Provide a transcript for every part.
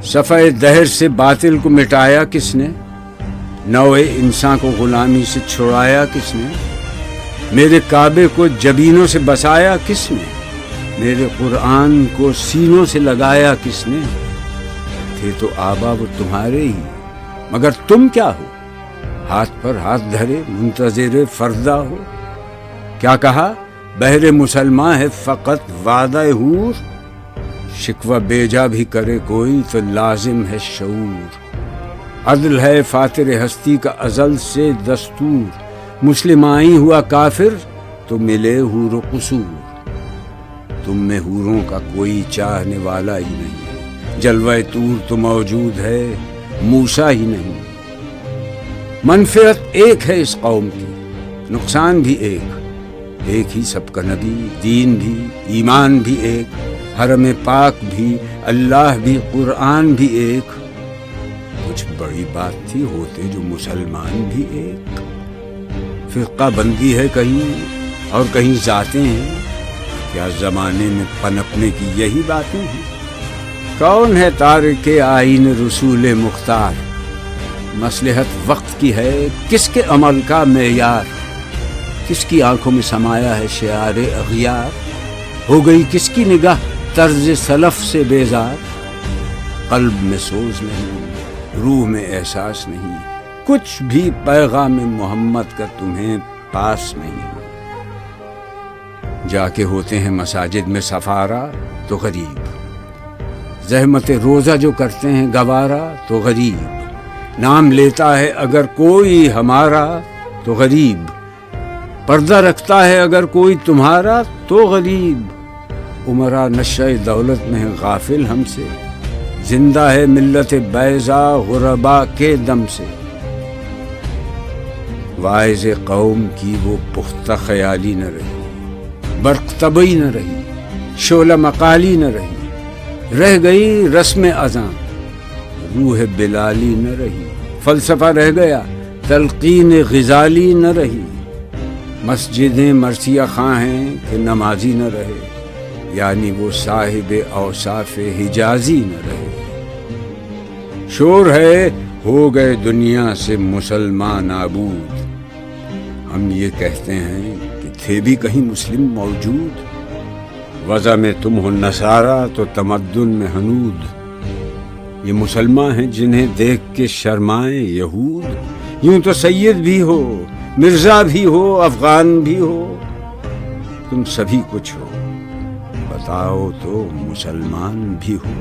صفحہ دہر سے باطل کو مٹایا کس نے؟ نوع انسان کو غلامی سے چھڑایا کس نے؟ میرے کعبے کو جبینوں سے بسایا کس نے؟ میرے قرآن کو سینوں سے لگایا کس نے؟ تھے تو آبا وہ تمہارے ہی، مگر تم کیا ہو؟ ہاتھ پر ہاتھ دھرے منتظر فردا ہو۔ کیا کہا؟ بہر مسلمان ہے فقط وعدہ حور، شکوہ بیجا بھی کرے کوئی تو لازم ہے شعور۔ عدل ہے فاتر ہستی کا ازل سے دستور، مسلم آئی ہوا کافر تو ملے حور و قصور۔ تم میں حوروں کا کوئی چاہنے والا ہی نہیں، جلوہ طور تو موجود ہے موسیٰ ہی نہیں۔ منفعت ایک ہے اس قوم کی، نقصان بھی ایک ہی سب کا نبی، دین بھی، ایمان بھی ایک، حرم پاک بھی، اللہ بھی، قرآن بھی ایک۔ کچھ بڑی بات تھی ہوتے جو مسلمان بھی ایک۔ فرقہ بندی ہے کہیں اور کہیں ذاتیں ہیں، کیا زمانے میں پنپنے کی یہی باتیں ہیں؟ کون ہے تارک آئین رسول مختار؟ مصلحت وقت کی ہے کس کے عمل کا معیار؟ کس کی آنکھوں میں سمایا ہے شعار اغیار؟ ہو گئی کس کی نگاہ طرز سلف سے بیزار؟ قلب میں سوز نہیں، روح میں احساس نہیں، کچھ بھی پیغام محمد کا تمہیں پاس نہیں۔ جا کے ہوتے ہیں مساجد میں سفارا تو غریب، زحمت روزہ جو کرتے ہیں گوارا تو غریب، نام لیتا ہے اگر کوئی ہمارا تو غریب، پردہ رکھتا ہے اگر کوئی تمہارا تو غریب۔ عمرا نشہ دولت میں ہے غافل ہم سے، زندہ ہے ملت بیضا غربا کے دم سے۔ واعظ قوم کی وہ پختہ خیالی نہ رہی، برق طبعی نہ رہی، شعلہ مقالی نہ رہی، رہ گئی رسم اذان، روح بلالی نہ رہی، فلسفہ رہ گیا، تلقین غزالی نہ رہی۔ مسجدیں مرثیہ خواں ہیں کہ نمازی نہ رہے، یعنی وہ صاحب اوصاف حجازی نہ رہے۔ شور ہے ہو گئے دنیا سے مسلمان نابود، ہم یہ کہتے ہیں کہ تھے بھی کہیں مسلم موجود۔ وضع میں تم ہو نصارہ تو تمدن میں ہنود، یہ مسلمان ہیں جنہیں دیکھ کے شرمائیں یہود۔ یوں تو سید بھی ہو، مرزا بھی ہو، افغان بھی ہو، تم سبھی کچھ ہو، بتاؤ تو مسلمان بھی ہو۔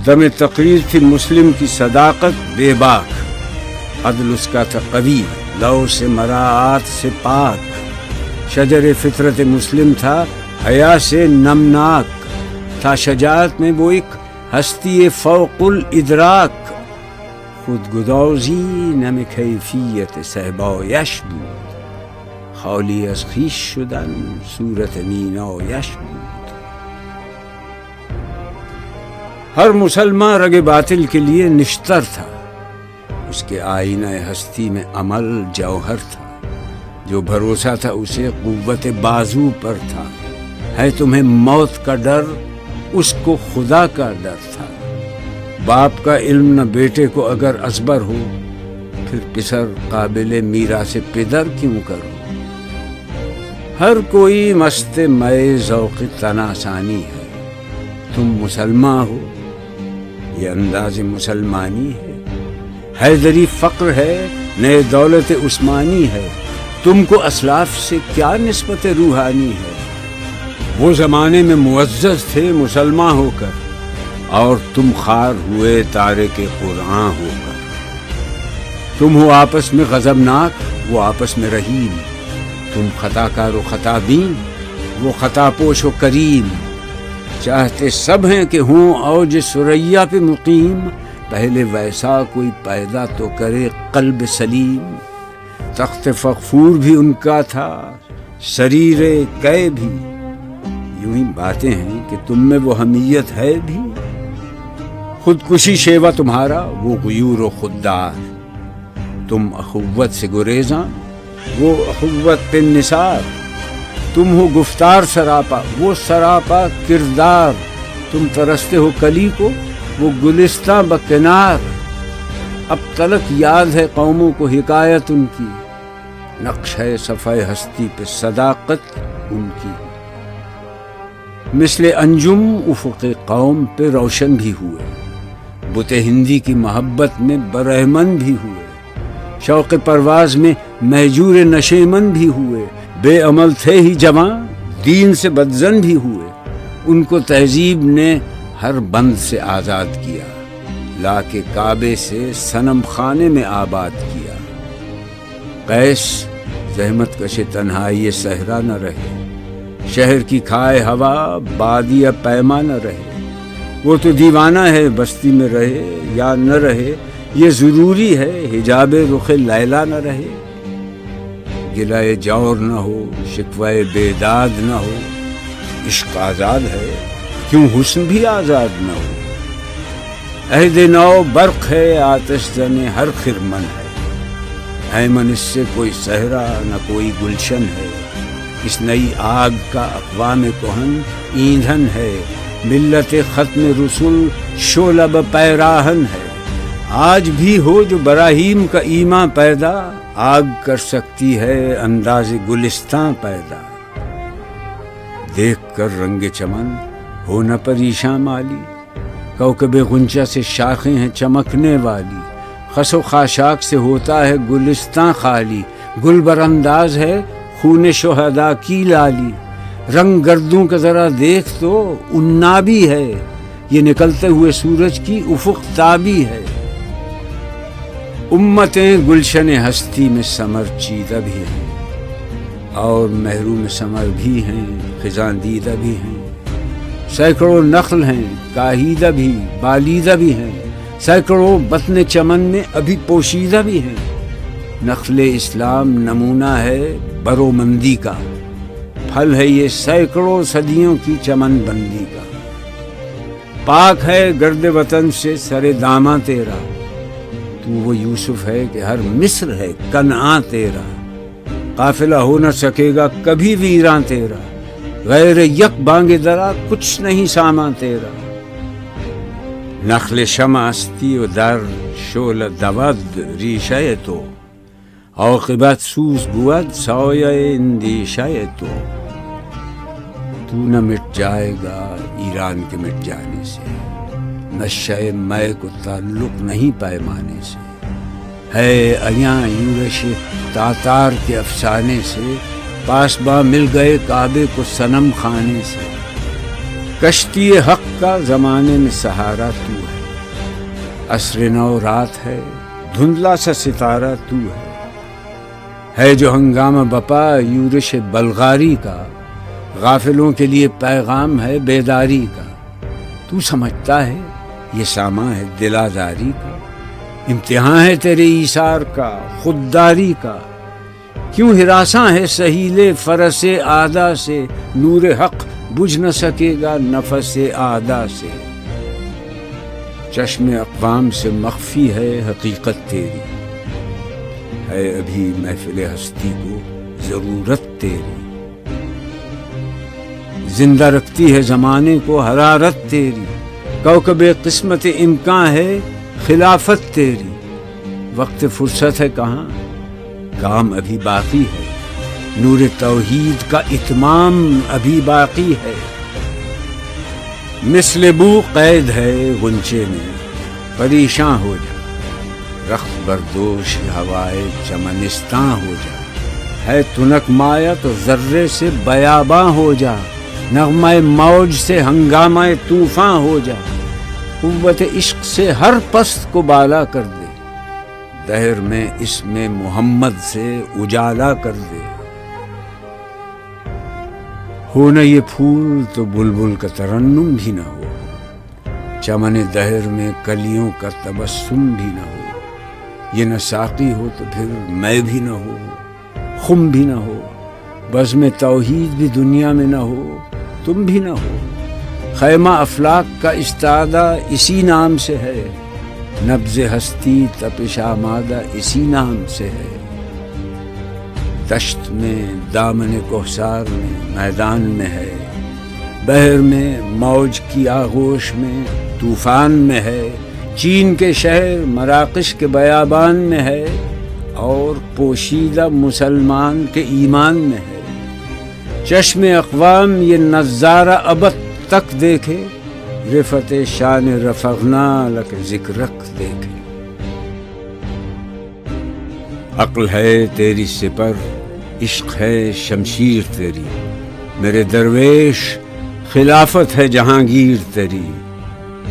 دم تقریر تھی مسلم کی صداقت بے باک، عدل اس کا تھا قوی، لو سے مراعات سے پاک، شجر فطرت مسلم تھا حیا سے نمناک، تھا شجاعت میں وہ ایک ہستی فوق الادراک، خود گدازی نم کیفیت صحبایش بود، خالی از خویش شدن صورت مینایش بود۔ ہر مسلمان رگ باطل کے لیے نشتر تھا، اس کے آئینہ ہستی میں عمل جوہر تھا، جو بھروسہ تھا اسے قوت بازو پر تھا۔ ہے تمہیں موت کا ڈر، اس کو خدا کا ڈر تھا۔ باپ کا علم نہ بیٹے کو اگر ازبر ہو، پھر پسر قابل میراث پدر کیوں کرو؟ ہر کوئی مست مئے ذوق تناسانی ہے، تم مسلمان ہو، یہ انداز مسلمانی ہے۔ حیدری فقر ہے، نئے دولت عثمانی ہے، تم کو اسلاف سے کیا نسبت روحانی ہے؟ وہ زمانے میں معزز تھے مسلمان ہو کر، اور تم خوار ہوئے تارک قرآن ہو کر۔ تم ہو آپس میں غضبناک، وہ آپس میں رحیم، تم خطا کار و خطا بین، وہ خطا پوش و کریم۔ چاہتے سب ہیں کہ ہوں اوج ثریا پہ مقیم، پہلے ویسا کوئی پیدا تو کرے قلب سلیم۔ تخت فغفور بھی ان کا تھا، سریر قے بھی، یوں ہی باتیں ہیں کہ تم میں وہ حمیت ہے بھی۔ خودکشی شیوا تمہارا، وہ غیور و خوددار، تم اخوت سے گریزاں، وہ اخوت پہ نثار۔ تم ہو گفتار سراپا، وہ سراپا کردار، تم ترستے ہو کلی کو، وہ گلستاں بکنار، اب تلک یاد ہے قوموں کو حکایت ان کی، نقش ہے صفحہ ہستی پہ صداقت ان کی۔ مثل انجم افق قوم پہ روشن بھی ہوئے، بت ہندی کی محبت میں برہمن بھی ہوئے، شوق پرواز میں مہجور نشیمن بھی ہوئے، بے عمل تھے ہی جوان دین سے بدزن بھی ہوئے، ان کو تہذیب نے ہر بند سے آزاد کیا، لا کے کعبے سے صنم خانے میں آباد کیا۔ قیس زحمت کش تنہائی صحرا نہ رہے، شہر کی کھائے ہوا بادیہ پیما نہ رہے، وہ تو دیوانہ ہے بستی میں رہے یا نہ رہے، یہ ضروری ہے حجاب رخ لیلا نہ رہے۔ گلائے جور نہ ہو، شکوائے بیداد نہ ہو، عشق آزاد ہے کیوں حسن بھی آزاد نہ ہو۔ عہد نو برق ہے آتش زن ہر خرمن ہے، ایمن اس سے کوئی صحرا نہ کوئی گلشن ہے، اس نئی آگ کا اقوام کہن ایندھن ہے، ملت ختم رسول شعلہ پیراہن ہے، آج بھی ہو جو براہیم کا ایمان پیدا، آگ کر سکتی ہے انداز گلستان پیدا۔ دیکھ کر رنگ چمن ہو نہ پریشاں مالی، کوکب غنچہ سے شاخیں ہیں چمکنے والی، خس و خاشاک سے ہوتا ہے گلستان خالی، گل بر انداز ہے خون شہداء کی لالی، رنگ گردوں کا ذرا دیکھ تو انابی ہے، یہ نکلتے ہوئے سورج کی افق تابی ہے۔ امتیں گلشن ہستی میں ثمر چیدہ بھی ہیں، اور محروم ثمر بھی ہیں خزاں دیدہ بھی ہیں، سینکڑوں نخل ہیں کاہیدہ بھی بالیدہ بھی ہیں، سینکڑوں بطن چمن میں ابھی پوشیدہ بھی ہیں۔ نخل اسلام نمونہ ہے برومندی کا، پھل ہے یہ سینکڑوں صدیوں کی چمن بندی کا۔ پاک ہے گرد وطن سے سر داماں تیرا، تو وہ یوسف ہے کہ ہر مصر ہے کنعان تیرا، قافلہ ہو نہ سکے گا کبھی ویراں تیرا، غیر یک بانگ درا کچھ نہیں سامان تیرا۔ نخل شمع استی و در شعل دود ریشہ تو، عاقبت سوز بود سایہ اندیشہ تو نہ مٹ جائے گا ایران کے مٹ جانے سے، نشہ مے کو تعلق نہیں پیمانے سے، ہے ایاں یورش تاتار کے افسانے سے، پاسباں مل گئے کعبے کو صنم خانے سے۔ کشتی حق کا زمانے میں سہارا تو ہے، عصر نو رات ہے دھندلا سا ستارہ تو ہے جو ہنگامہ بپا یورش بلغاری کا، غافلوں کے لیے پیغام ہے بیداری کا۔ تو سمجھتا ہے یہ سامان ہے دل آزاری کا، امتحان ہے تیرے ایثار کا خودداری کا، کیوں ہراساں ہے سہیل فرس اعدا سے، نور حق بجھ نہ سکے گا نفس اعدا سے۔ چشم اقوام سے مخفی ہے حقیقت تیری، ہے ابھی محفل ہستی کو ضرورت تیری، زندہ رکھتی ہے زمانے کو حرارت تیری، کوکب قسمت امکان ہے خلافت تیری۔ وقت فرصت ہے کہاں، کام ابھی باقی ہے، نور توحید کا اتمام ابھی باقی ہے۔ مثل بو قید ہے غنچے میں پریشاں ہو جا، رخت بردوش ہوائے چمنستاں ہو جا، ہے تنک مایا تو ذرے سے بیاباں ہو جا، نغمہ موج سے ہنگامہ طوفاں ہو جا، قوت عشق سے ہر پست کو بالا کر دے، دہر میں اس میں محمد سے اجالا کر دے۔ ہو نہ یہ پھول تو بلبل کا ترنم بھی نہ ہو، چمن دہر میں کلیوں کا تبسم بھی نہ ہو، یہ نہ ساقی ہو تو پھر میں بھی نہ ہو، خم بھی نہ ہو، بزم توحید بھی دنیا میں نہ ہو، تم بھی نہ ہو۔ خیمہ افلاک کا استادہ اسی نام سے ہے، نبض ہستی تپش آمادہ اسی نام سے ہے۔ دشت میں دامن کوثر میں میدان میں ہے، بحر میں موج کی آغوش میں طوفان میں ہے، چین کے شہر مراکش کے بیابان میں ہے، اور پوشیدہ مسلمان کے ایمان میں ہے۔ چشم اقوام یہ نظارہ ابد تک دیکھے، رفت شان رفعنا لک ذکرک دیکھے۔ عقل ہے تیری سپر، عشق ہے شمشیر تیری، میرے درویش خلافت ہے جہانگیر تیری۔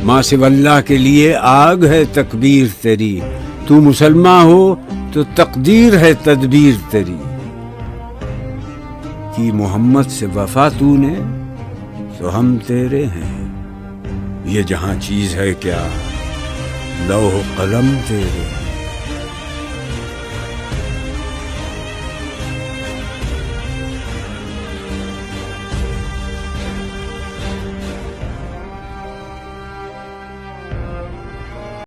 ماں سوی اللہ کے لیے آگ ہے تکبیر تیری، تو مسلمان ہو تو تقدیر ہے تدبیر تیری۔ کی محمد سے وفا تو نے تو ہم تیرے ہیں، یہ جہاں چیز ہے کیا لوح قلم تیرے۔